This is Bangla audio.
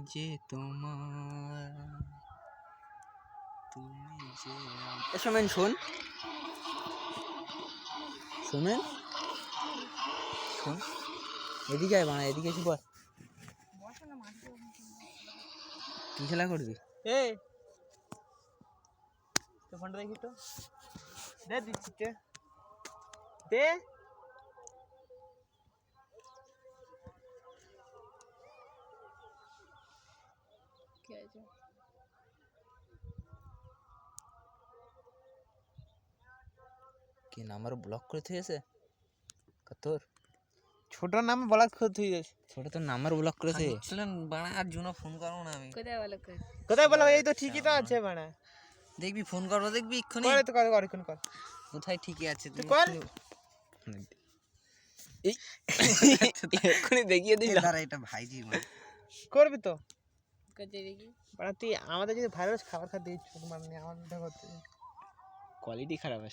যে তোমার তুমি যে সোমেন শোন সোমেন শোন এদিকে আয় বানা এদিকে এসে বস কি খেলা করবি এই তো ফোনটা দেখি তো দে দিচ্ছি তে দে কি নাম্বার ব্লক করে থুয়েছে তোর ছোট নাম বলা খুদ হয়ে যাচ্ছে ছোট তোর নাম্বার ব্লক করেছে ছিলেন বাড়া আর জুনো ফোন করবো না আমি কোথায় বলো এই তো ঠিকই তো আছে বাড়া দেখবি ফোন করবো দেখবি এক্ষুনি করে তো কর এখন কর কোথায় ঠিকই আছে তুই কর এক্ষুনি দেখিয়ে দিই দাঁড়া এটা ভাইজি করবি তো বাড়া তুই আমাদের যদি ভাইরাস খাবার খাতে ছোট মানে আমাদের করতে কোয়ালিটি খারাপ